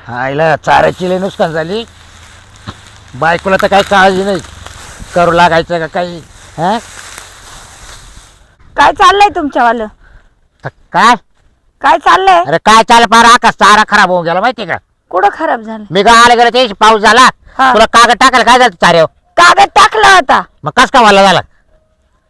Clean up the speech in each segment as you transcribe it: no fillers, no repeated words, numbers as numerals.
आईला चाराची लई नुकसान झाली. बायकोला तर काही काळजी नाही, करू लागायचं का काही. हा काय चाललंय तुमच्यावालं? काय? काय चाललंय? अरे काय चाल पार आकाश चारा खराब होऊन गेला माहिती का. कुठं खराब झालं? मी गावाला गेलो ते पाऊस झाला. हा. तुला कागद टाकायला काय झालं चाऱ्यावर? कागद टाकला होता. मग कस का वाला झाला?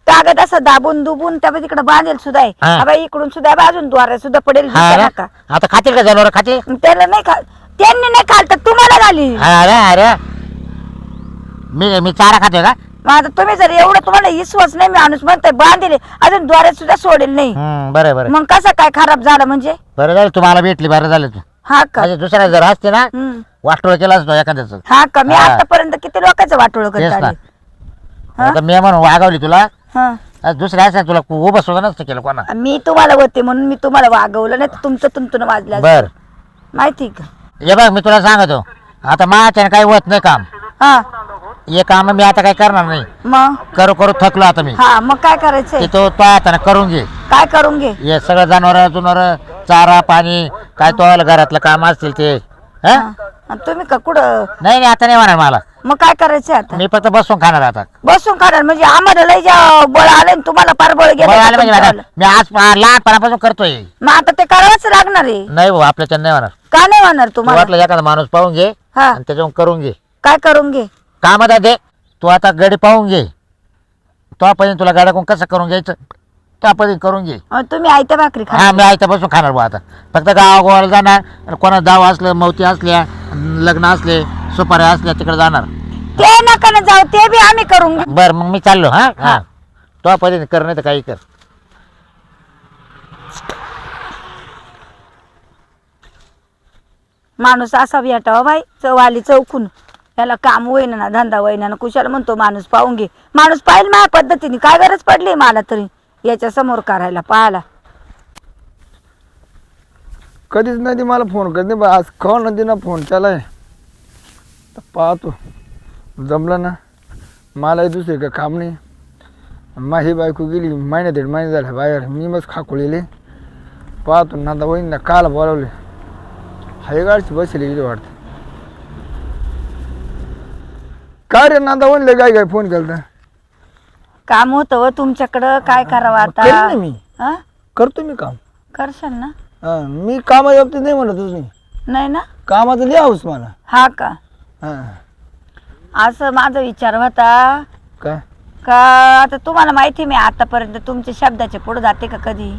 कागद असं दाबून दुबून त्या तिकडे बांधेल सुद्धा आहे. हा. हा इकडून सुद्धा बाजून द्वारे सुद्धा पडेल. हा दिसेना ना? का? आता खातील का जनावर खातील? त्याला नाही खा, त्यांनी नाही खाल तर तुम्हाला झाली. अरे अरे मी चारा खातोय का? मग आता तुम्ही जर एवढं तुम्हाला विश्वास नाही, माणूस म्हणतोय बांधले अजून द्वारे सुद्धा सोडेल नाही, बरं बरं मग कसं काय खराब झालं म्हणजे? बरं झालं तुम्हाला भेटली, बरं झालं तू. हा का? म्हणजे दुसऱ्या जर असते ना हम्म. वाटोळ केला असतो एखाद्याच. हा का? मी हा. आतापर्यंत किती लोकांचं वाटोळ करत तेच ना. आले. हा? आता मी म्हणून वागवली तुला. हा. आज दुसऱ्या असं तुला उभं सुद्धा नसतं केलं कोणा. मी तुम्हाला होते म्हणून मी तुम्हाला वागवलं, नाही तर तुमचं तुमचं वाजलं बर माहिती का? हे बघ मी तुला सांगतो, आता माझ्याने काही होत नाही काम. हा हे काम मी आता काही करणार नाही. मग करू करू थकलो आता मी. हा मग काय करायचंय? ते तो आता करून घे. काय करून घे? हे सगळं जनावर चारा पाणी काय तो घरातलं काम असतील ते. हा? हा. आणि तुम्ही का कुठं? नाही नाही आता नाही म्हणणार मला. मग काय करायचंय आता? मी फक्त बसून खाणार आता. बसून खाणार म्हणजे आम्हाला लय बळ आलं आणि तुम्हाला फार बळ गेलं बरं का आलं म्हणजे तुमच्यावालं? मला. मी आज लहानपणापासून करतोय. मग आता ते करावंच लागणार आहे. नाही भाऊ आपल्याच्या नाही म्हणणार. का नाही होणार तू तुम्हाला? वाटलं एखादा माणूस पाहून घे हा. आणि त्याच्यावर करून घे. काय करून घे? कामात दे. तू आता गडी पाहून घे. तो पण तुला गाड्या कोण कसं करून घ्यायचं तो पण करून घे. तुम्ही आयत्या भाकरी खा. हा मी आयता बसून खाणार भाऊ आता. फक्त गावाला जाणार आणि कोणा दाव असलं मवती असल्या लग्न असले सुपाऱ्या असल्या तिकडे जाणार. ते नका ना जाऊ, ते बी आम्ही करून घेऊ. बर मग मी चाललो. हा हा तो पण कर नाही तर काही कर. माणूस असा भेटावा बाई, चवाली चौकून. याला काम होईना ना धंदा होईना ना, कुशाला म्हणतो माणूस पाहून घे. माणूस पाहिजे माझ्या पद्धतीने, काय गरज पडली मला तरी याच्या समोर करायला पाहायला. कधीच नाही ती मला फोन करते, बा आज कॉल नदी ना फोन चालाय तर पाहतो जमलं ना. मलाही दुसरे काय काम नाही. माझी बायको गेली महिन्या दीड महिने झाला बाहेर, मी मस्त खाकुळलेले पाहतो नादा वहिनी ना काल बोलावले. हाय गाडची बसली गेली वाटतं. काय रे नादा वहिनीला काय काय फोन केला? काम होतं व तुमच्याकडं, काय करावं करेन ना आता? मी, हा? करतो मी काम. करशाल ना? हा मी कामाच्या बाबतीत नाही म्हणत तुम्ही, नाही ना? कामाचं लय हौस मला. हा का? हा असं माझा विचार होता काय का, आता तुम्हाला माहिती मी आतापर्यंत तुमच्या शब्दाच्या पुढे जाते का कधी?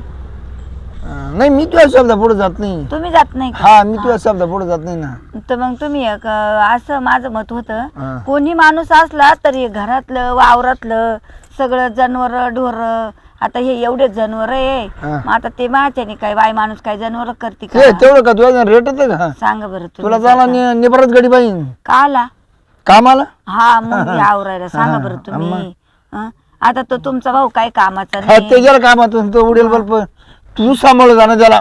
नाही मी तुझ्या शब्दा पुढे जात नाही. तुम्ही जात नाही का? हा मी तुझ्या शब्दा पुढे जात नाही ना. तर मग तुम्ही असं माझं मत होतं, हा. कोणी माणूस असला तरी घरातलं वावरातलं सगळं जनावर ढोर, आता हे एवढे जनावर आहे. हा. मग आता ते माझ्याने काय बाई माणूस काय जनावर करते ते का? तेवढं का तुझ्या रेट येते का? सांगा बरं तुला तुम्ही जायला आता. निबरत गाडी पाहिजे का आला? कामाला. हा मग मी आवरायला सांगा बरं हा, तुम्ही. हं? आता तो तुमचा भाऊ काय कामाचा हा, ते नाही, गेला कामातून तो उडेल बल्ब तू सांभाळ जाणं त्याला.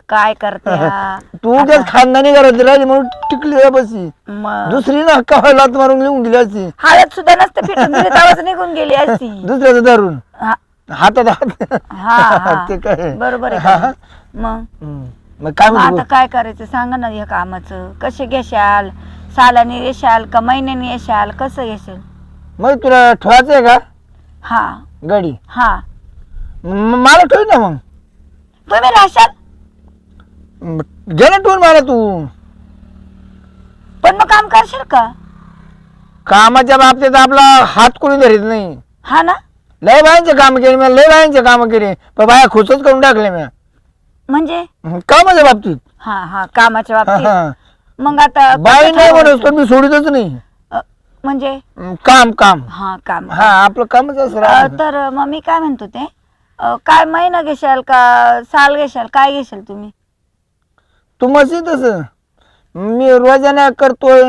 काय करत्या? तू उद्याच खानदानी घरात राहिली म्हणून टिकली आहे बसी. मग दुसरी ना का लात मारून लिहून दिली असती हळद सुद्धा नसतं फिटून दिली तेव्हाच निघून गेली असती. दुसऱ्याचं धरून हा हातात हात. हा ते काय बरोबर आहे हा, का? हा. मग मग काय मग आता म्हणतो? काय करायचं सांगा ना या कामाचं. कसे घेशाल? सालाने येशाल का महिन्याने येशाल? कसं येशाल? मग तुला ठेवायचंय का हा गाडी? हा मला ठेव ना मग. तुम्ही राहशाल गेला ठेवून मला तू. पण मग काम करशाल का? कामाच्या बाबतीत आपला हात कोणी धरीत नाही. हा ना? लय बायांचे काम केले मी, लय बायांचे काम केले पण बाया खुशच करून टाकले मी म्हणजे कामाच्या बाबतीत. हा हा कामाच्या हा, बाबतीत. हा. मग आता बाई कसं नाही म्हणत ठरवायचं? तर मी सोडितच नाही. म्हणजे काम काम हा काम. हा आपलं कामच असं राहतं. तर मग मी काय म्हणतो ते, काय महिना घेशाल का साल घेशाल? काय घेशाल तुम्ही? तू मशी तसं मी रोजाना करतोय,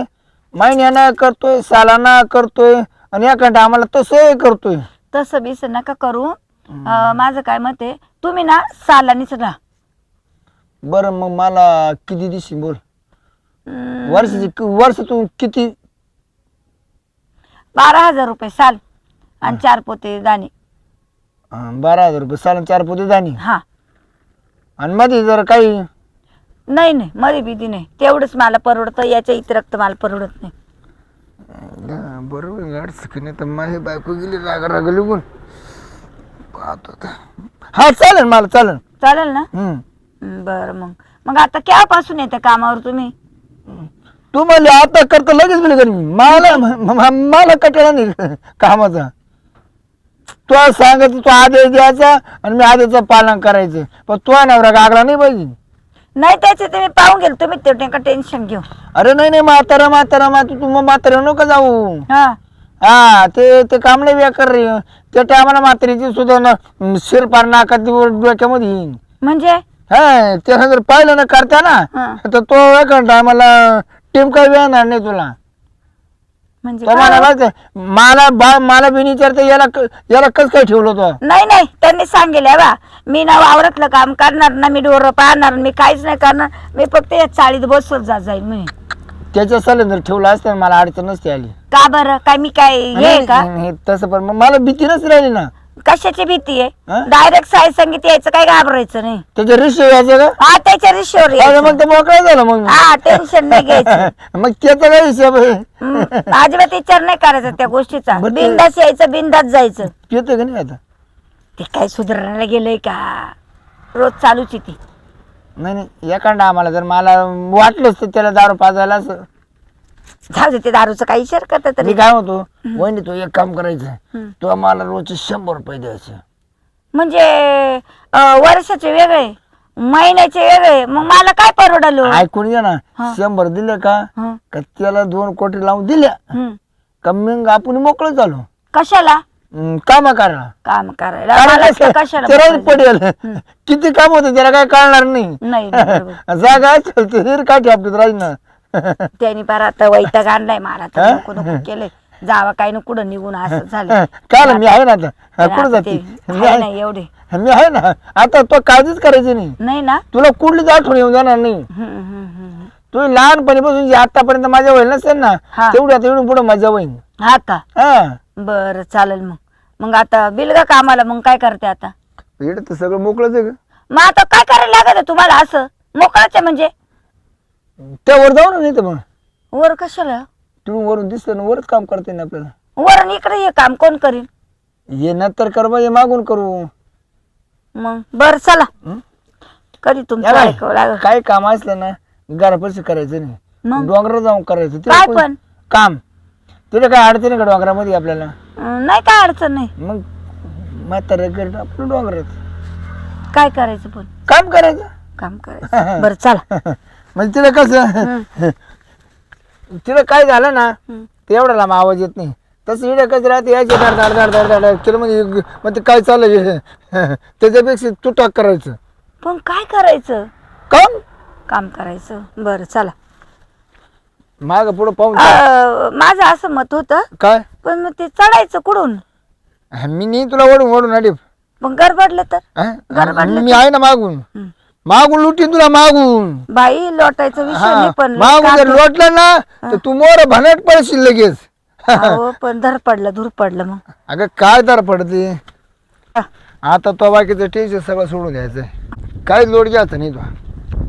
महिन्याना करतोय, सालाना करतोय आणि एखाद्या आम्हाला तसं करतोय. तसं बिस नका करू. माझं काय मत आहे, तुम्ही ना सालानीच राहा. बरं मग मला किती दिवशी बोल वर्षातून किती? 12,000 रुपये साल आणि 4 पोते दाणे. 12,000 रुपये साला 4 पोते दाणी. हा आणि मध्ये जर काही नाही नाही मध्ये बिधी नाही, तेवढंच मला परवडतं, याच्या इतरक्त मला परवडत नाही. बरोबर गाड नाही तर माझी बायको गेली राग लिहून पाहतो आता. हा चालेल मला चालेल. चालेल ना? बरं मग आता केव्हापासून येते कामावर तुम्ही? तू म्हणले आता करतो लगेच बिल कर. मला कटाळा नाही कामाचा. तू सांगायचं तू आदेश द्यायचा आणि मी आदेशचं पालन करायचं, पण तो नवरा गागला नाही पाहिजे. नाही त्याचे तुम्ही पाहून गेल, तुम्ही ते का टेन्शन घेऊ. अरे नाही म्हातारा तू मग म्हातारा नको जाऊ. हा हा ते काम नाही बेकार रे. त्या टायमाला म्हातारीची सुद्धा शिरपार नाकात डोक्यामध्ये येईन. म्हणजे हा ते जर पाहिलं ना करता ना हा. तर तो एका टायमाला टीम काही येणार नाही तुला. म्हणजे तो काय? मला बिन विचारता याला कस काय ठेवलं तो. नाही त्यांनी सांगितलं बा, मी ना वावरातलं काम करणार ना, मी डोरं पाहणार, मी काहीच नाही करणार, मी फक्त या चाळीत बसत जाईल म्हणे. त्याच्या सिलेंडर ठेवलं असतं मला अडचण नसते आली. का बरं? काय मी काय हे का? तसं पण मला भीती नसती राहिली ना. कशाची भीती हा? आहे? डायरेक्ट साई संगीत यायचं, काय घाबरायचं नाही. त्याच्या रिश्ते यायचं का? हा त्याच्या रिशोर मग ते मोकळं झालं मग. हा टेन्शन नाही घ्यायचं. मग त्याचा काय हिशोब आहे? अजिबात विचार नाही करायचा त्या गोष्टीचा. बरं ते- बिंदास यायचं, बिंदास जायचं. येतं का नाही आता? ते काय सुधारण्याला गेलंय का? रोज चालूच आहे ती. नाही एखादा आम्हाला जर मला वाटलंच तर त्याला दारू पाजायला असं. जाऊ दे, ते दारूचं काही विचार करता मी तरी. काय होतो वहिनी तू एक काम करायचं, तू आम्हाला रोजचे 100 रुपये द्यायचे. म्हणजे वर्षाचे वेगळे, महिन्याचे वेगळे, मग मला काय परवडलो? ऐकून घे ना. हा. 100 दिले का त्याला 2 कोटी लावून दिल्या का मग आपण मोकळं झालो कशाला काम करायला. काम करायला? मला तर कशाला त्याला बोलायचं? पडेल किती काम होतं त्याला काय कळणार नाही. नाही नाही, बरोबर. जागा असेल हिर काठी आपलीत राहील ना. त्यांनी पार आता वैताग आणलाय मला, तर नको नको केलंय. जावा काय ना कुठं निघून असं झालं. काय मी आहे ना आता. कुठं आता जाते? ते आहे नाही एवढे. मी आहे ना आता. तो काळजीच करायची नाही. नाही ना? तुला कुठलीच आठवण येऊन जाणार नाही. तू लहानपणीपासून जे आतापर्यंत माझ्या होईल नसेल ना, हा. तेवढी आता एवढून पुढे मजा होईल. हा का? हा बरं चालेल. मग आता बिलगा कामाला, मग काय करते आता? इकडे तर सगळं मोकळंच आहे. मग आता काय करायला लागत तुम्हाला? असं मोकळाच आहे म्हणजे? त्यावर जाऊ ना. नाही तर मग वर कशाला? तिकडून वरून दिसतं ना वरच काम करते ना आपल्याला. वर इकडे हे काम कोण करीन? ये नंतर कर बा, ये मागून करू. मग बरं चला. कधी या तुमचं बाई, ऐकावं लागलं. काय काम असलं ना घरापाशी करायचं नाही, मग डोंगरावर जाऊन करायचं. तिला काय कोण- पण? काम तुला काय अडचण आहे का डोंगरामध्ये आपल्याला? नाही काय अडचण नाही. मग म्हातारा करत आपलं डोंगरात काय करायचं पण? काम करायचं. काम करायचं. बरं चला. म्हणजे तिला कसं तिला काय झालं ना ते एवढा लांब आवाज येत नाही. तसं इकडे कसं राहते यायचे धाड धाड धाड धाड धाड तिला म्हणजे मग ते काय चाललं त्याच्यापेक्षा तू टाक करायचं. पण काय करायचं? काम काम करायचं. बरं चला. माग पुढं पाहून माझं असं मत होतं, काय पण मग ते चढायचं कुठून? मी नाही तुला ओढून ओढून आली. मग गडबडलं तर? मी आहे ना मागून. मागून लुटीन तुला मागून. बाई लोटायचा विषय नाही, पण मागून जर लोटलं ना तर तू मोर भनट पडशील लगेच. अहो, पण धर पडलं मग. अगं काय दर पडते आता. तो बाकीचं टेन्शन सगळं सोडून द्यायचं. काही लोड घ्यायचं नाही. तो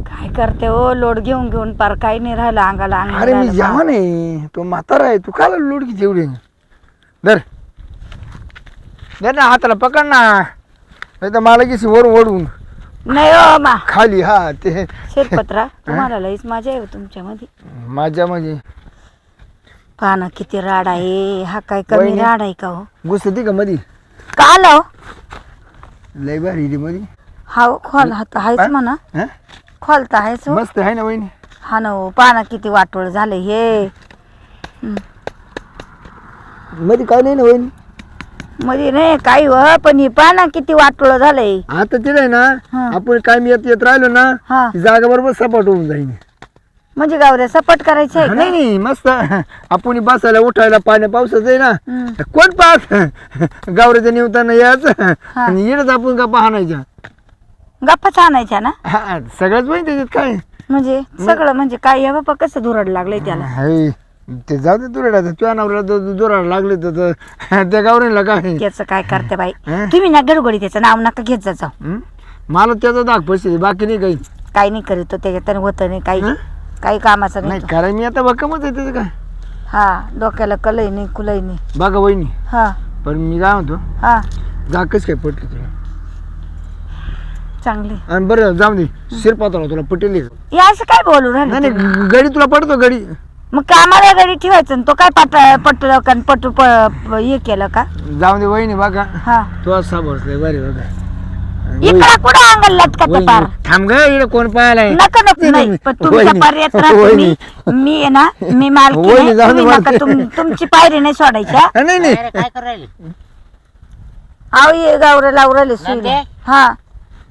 काय करते हो, लोड घेऊन घेऊन पार काही नाही राहिलं अंगाला. अरे मी जेव्हा नाही तो म्हातारा आहे. तू काय लोड घे एवढी. धर धर ना हाताला पकड ना, नाही तर मला की वरून ओढून नाही हो मा खाली. हा ते शेतपत्रा, तुम्हाला लईच मजा आहे तुमच्या मध्ये. माझ्या म्हणजे पाना किती राड आहे. हा काय कमी वहिनी. राड आहे का हो? घुसती का मधी का आलो? लय भारी रे मधी. हा खोल हात आहेच म्हणा. हा? खोलता आहेच हो. मस्त आहे ना वहिनी. हा ना हो, पाना किती वाटोळ झाले हे. मधी काय नाही ना वहिनी. मध्ये नाही काही हो, पण ही पाना किती वाटोळ झालंय. आता ते नाही ना हा. आपण काय मी येत राहिलो ना हा ती जागा बरोबर सपाट होऊन जाईन. म्हणजे गावऱ्या सपाट करायचं आहे नाही नाही मस्त. आपण बसायला उठायला पाण्या पावसाचं आहे ना. का? कोण पाहत गावऱ्याच्या निवताना यायचं आणि येणच आपण गप्पा हाणायच्या. गप्पाच आणायच्या ना. हा सगळ्याच माहिती त्याच्यात काय. म्हणजे सगळं म्हणजे काय हे बाबा कसं धुरड लागलंय त्याला. हाय, ते जाऊ दे दुराडा. तुझ्या नवऱ्याला दुराड लागले तर त्या गावऱ्याला काय. त्याचं काय करते बाई हं? तुम्ही ना गडगडी त्याचं नाव नका घेत जा जाऊ. मला त्याचा दाग पैसे बाकी नाही काही. काही नाही करीत तो त्याच्यात होतं नाही काही हं? काही कामाचं नाही नाही तो. कारण मी आता भक्कमच आहे त्याचं काय. हा डोक्याला कलई नाही कुलई नाही. बघा वहिनी, हा पण मी काय म्हणतो, हा जाकच काय पटली तुला. चांगली. आणि बरं जाऊ दे, शिरपात्राला तुला पटेल का? हे असं काय बोलू नाही राहिले तुम्ही? नाही, गडी तुला पडतो गडी. मग कामाला घरी ठेवायचं आणि तो काय पटलं का हे केलं का? जाऊ दे वहिनी बघा, हा तू असा बसलाय बरे बघा. इकडं कुठं अंगल लटकत वहिनी, पार. थांब ग, इकडे कोण पाहायलाय? नका नको नाही पण तुमच्या वहिनी, पर्यात राहतो वहिनी. मी आहे ना मी मालकी वहिनी, नाही, जाऊ दे तुम्ही मला नका ते. तुमची पायरी नाही सोडायची हा? नाही नाही अरे काय करू राहिली अहो ये गावरे लावराले सुईला. नंदे? हा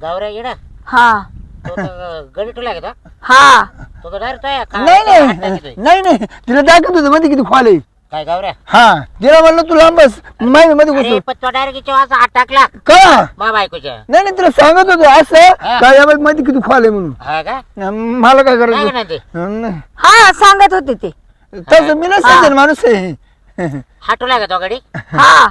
गावऱ्या येडा हा तो तर गडी तुला घेता हा तो तर डायरेक्ट नाही नाही नाही नाही, तिला दाखवत होतं मध्ये किती खोल आहे. काय गावऱ्या हा तिला म्हणलं तू लांबस माहिती मध्ये अरे घुसतो पण तो डायरेक्ट असा हात टाकला का. मा बायकोच्या नाही नाही, तुला सांगत होतो असं हा. काय यामध्ये मध्ये किती खोल आहे म्हणून. हा का मला काय काय करायचं. नाही ते नाही. हा सांगत होते ते. तसं मी नाही समजेल माणूस आहे. हाटूला का तो गडी हा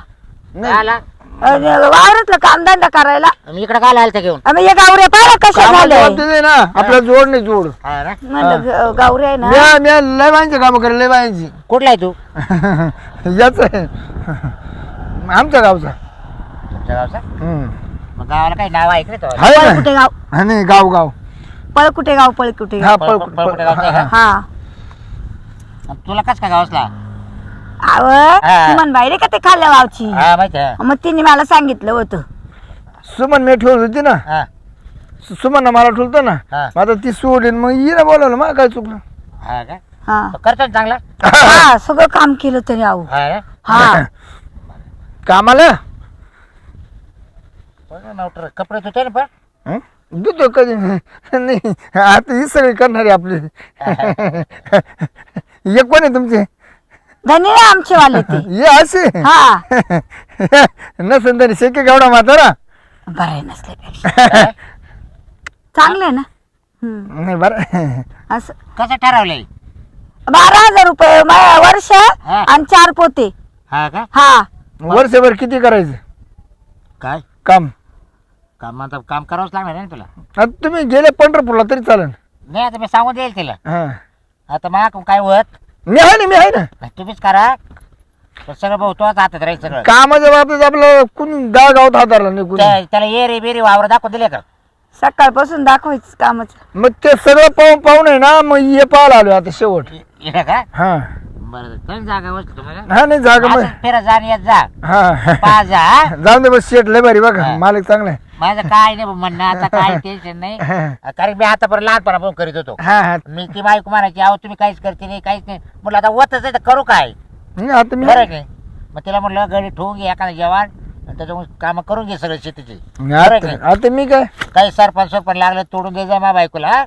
नाही. आला वावरातलं कामधंदा करायला. मी इकडे काय आलता घेऊन आम्ही हे गावरे पाहिलं कशा कामाच्या झाले. बाबतीत आहे ना आपला जोड नाही जोड. हा ना म्हणलं गावरे आहे ना. मी लय बायांची कामं करेल, लय बायांची. कुठला आहे तू याच आहे आमच्या गावचा. तुमच्या गावचा हम्म. मग गावाला काही नाव ऐकलं तो आहे पळ ना? कुठे गाव हा नाही, गाव गाव. पळ कुठे गाव पळ कुठे गाव. हा पळ- पळ- पळ- कुठे गावचं आहे का? हा तुला कस का गावसला आव हा. सुमन बाई का ते खाल्ल्या गावची. हा माहिती आहे मग तिने मला सांगितलं होतं. सुमन मी ठेवत होती ना, हा सुमन मला ठेवतो ना. हा. मग आता ती सोडली मग हिला बोलावलं मग काय चुकलं. हा का हा तो करतो ना चांगला हा सगळं काम केलं तरी आहो. हा ना हा कामाला नवटर कपडे धुते ना पण हं? देतो कधी नाही, आता ही सगळी करणारी आपली. हे कोण आहे तुमचे? धनी आहे आमचे वाले ते. ये असे हा नसेल तरी शेके केवढा म्हातारा. बरं आहे नसल्यापेक्षा चांगलं आहे ना. नाही बरं. असं कसं ठरवलंय 12,000 रुपये वर्ष हा. आणि 4 पोते. हा का हा वर्षभर किती करायचं काय काम? काम आता काम करावंच लागणार ना तुला आता तुम्ही गेले पंढरपूरला तरी चालेल. नाही आता मी सांगून देईल तिला हा आता मग काय होत मी आहे ना, मी आहे ना. नाही, तुम्हीच करा पण सगळं भाऊ तोच हातात राहील सगळं कामाच्या बाबतीत आपलं कुणी गावात हातारला नाही कुणी. त्याला ये रे बेरी वावर दाखवून दिले का सकाळपासून दाखवायचं कामच. मग ते सगळं पाहून आहे ना, मग हे पाहायला आलो आता शेवट. ये का हा बरं पण जागा बसली तुम्हाला हा नाही जागा मग. असंच फिरत जा आणि येत जा हा पा जा हा? जाऊन दे बस, शेट लय भारी बघा, हा. मालक चांगला आहे. माझं काय नाही म्हणणं आता काय टेन्शन नाही कारण मी आतापर्यंत लहानपणापासून करीत होतो हा हा मी ती बायको म्हणायची अहो तुम्ही काहीच करते नाही काहीच नाही म्हटलं आता होतच आहे तर करू काय नाही, आता मी बरं की मग तिला म्हटलं गडी ठेवून घे एखादं जेवण आणि त्याच्यामुळे कामं करून घे सगळे शेतीची बरं की? आता मी काय काही सरपंच लागलं तोडून दे जा मा बायकोला हा?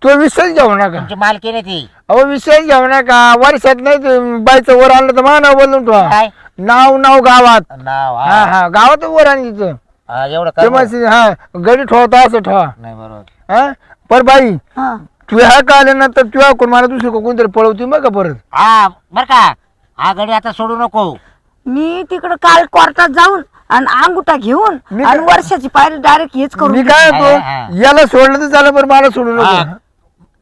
तो विषय घेऊ नका. तुमची मालकी नाही ती अहो विषय घेऊ नका, वर्षात नाही ते बाईचं वर आणलं तर मा नाव बदलून ठेवा. काय नाव गावात. नाव हा हा हा गावात वर आणलं हा, एवढं ते कर माहिती. हा गडी ठेवता असं ठेवा. नाही बरोबर हा पर बाई हा तू ह्या का आल्यानंतर तुझ्या कोण मला दुसरी कोणतरी पळवती मग का परत. हा बर का हा गडी आता सोडू नको मी तिकडं काल कोर्टात जाऊन आणि अंगुठा घेऊन मी आणि काय- वर्षाची पायरी डायरेक्ट हेच करून मी घेतली. काय हा, हा. होतो याला सोडलं तर झालं, बरं मला सोडू नको. हा.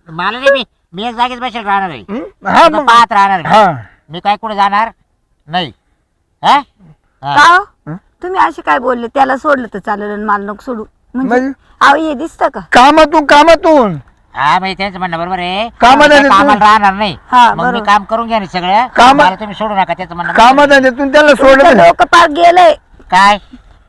मला नाही मी एक जागेच बसेल राहणार आहे हं? हा आता मग पाहत राहणार आहे. हा मी काय कुठे जाणार नाही हा? हा. का हो? हं? तुम्ही असे काय बोलले त्याला सोडलं तर चालेल आणि मला नको सोडू म्हणजे म्हणजे? अहो हे दिसतं का. कामातून हा म्हणजे त्यांचं म्हणणं बरोबर आहे कामात आहे मी तू. कामाला राहणार नाही हा, मग मी बरोबर. काम करून घ्या ना सगळं कामात- मला तुम्ही सोडू नका त्याचं म्हणणं कामात बरोबर आहे. आहे तू त्याला सोडलं तुमचं तर- डोकं पार गेलंय. काय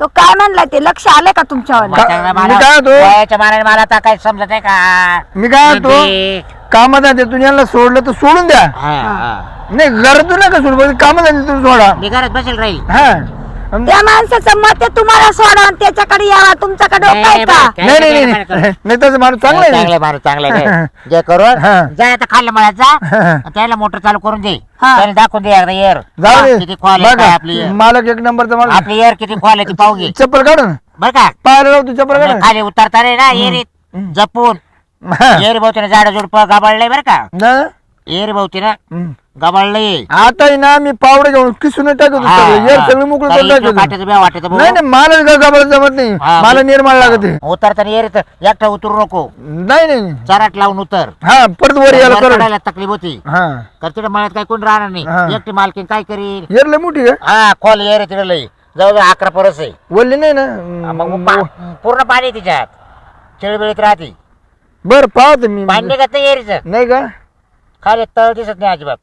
तो काय म्हणलाय ते लक्ष आलंय का तुमच्यावर. का- मी काय होतो? वयाच्या मानाने मला आता काही समजत आहे का मी काय होतो नदी. कामात आहे तू याला सोडलं तर सोडून द्या. हा, हा. नाही घरातून नका सोडू, पण कामात आहे तू सोडा. मी घरात बसेल राहील हा त्या माणसाचं मत आहे तुम्हाला सोडा आणि त्याच्याकडे यावा. तुमच्याकडे डोकं आहे का. काय नाही नाही काय नाही काय नाही नाही, तसं माणूस चांगला आहे. चांगलं माणूस चांगलं आहे. जे करून हा. जा आता खाल्लं मळ्यात जा हा. त्याला मोटर चालू करून दे हा. त्याला दाखवून दे एकदा एअर जाऊ दे. किती खोल आहे काय आपली बघा ear. मालक एक नंबरचा माणूस. आपली एअर किती खोल आहे ती पाहू घे चप्पल काढून बर का पाहायला लावतो चप्पल काढून. खाली उतरता रे ना एरीत जपून हा. एरी भोवतीने झाड झुडप गाबाळलंय बर का ना? एअर भाऊती ना हम्म. गबाळले आता ना मी पावडे घेऊन किसून टाकतो सगळं मोकळं करून टाकतो वाटायचं बी वाटायचं नाही नाही मला गबाळ जमत नाही हा, मला निर्माण लागत आहे. उतरताना एअर एकटा उतरू नको नाही नाही चराट लावून उतर हा परत वर यायला वर कर चढायला तक्लीफ होती हा तर तिथे मळ्यात काय कोण राहणार हा. नाही एकटी मालकीन काय करील येरले मोठी का हा खोल एअर तिथे लई जवळजवळ 11 परस आहे बोलली नाही हा, मग ना पूर्ण पाणी आहे तिच्यात चिळबिळीत राहते बर पाहतो मी पाणी निघत नाही एअरचं नाही का खाली तळ दिसत नाही अजिबात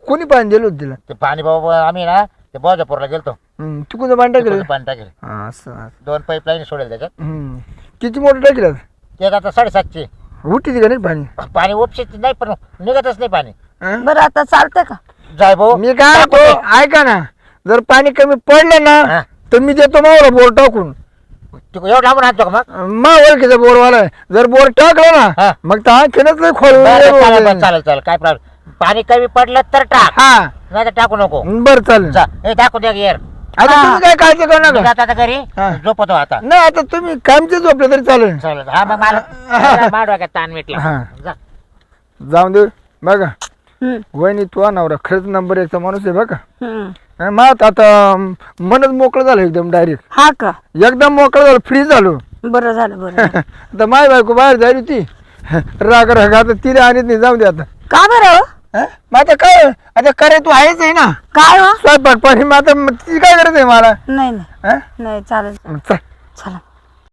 कोणी पाणी दिलं होतं तिला ते पाणी बाबा आम्ही ना ते बौजापूरला गेलतो तू कोणतं पाणी टाकलं पाणी टाकेल हा, असं 2 पाईपलाईन सोडेल त्याच्यात हम्म. किती मोठं टाकलं ते आता 750 उठी का नाही पाणी पाणी उपशित नाही पण निघतच नाही पाणी हा? बरं आता चालतंय का जाय भाऊ मी काय म्हणतो, ऐका ना जर पाणी कमी पडलं ना हा. तर मी देतो मावरा बोर टाकून तू एवढं लांबून आणतो का मग मा ओळखीचा बोरवाला आहे. जर बोर टाकलं हा. ना मग तर आणखीनच लय खोल बरं, चालेल चालेल काय प्रॉब्लेम पाणी कमी पडलं तर टाक हा नाही तर टाकू नको बर चालेल जा हे टाकू द्या एअर आता तुम्ही काय काळजी करू नका आता आता घरी हा. झोपतो आता नाही आता तुम्ही कामचे झोपले तरी चालेल चालेल हा मग मला माडवा ताण मिटला हा. जा जाऊन देऊ बघा हम्म, वहिनी तू नवरा खरंच नंबर 1चा माणूस आहे बघा हम्म. मग आता मनच मोकळं झालं एकदम डायरेक्ट हा का एकदम मोकळं झालं फ्री झालो बरं झालं बरं झालं. तर माय बायको बाहेर जायली होती राग राग आता तिला आणत नाही जाऊ दे आता का बरं हो? हं? मग आता काय आता करे तू आहेच आहे ना काय हो स्वयंपाक पाणी मग आता तिची काय गरज आहे मला नाही नाही हं? नाही चालेल चल चला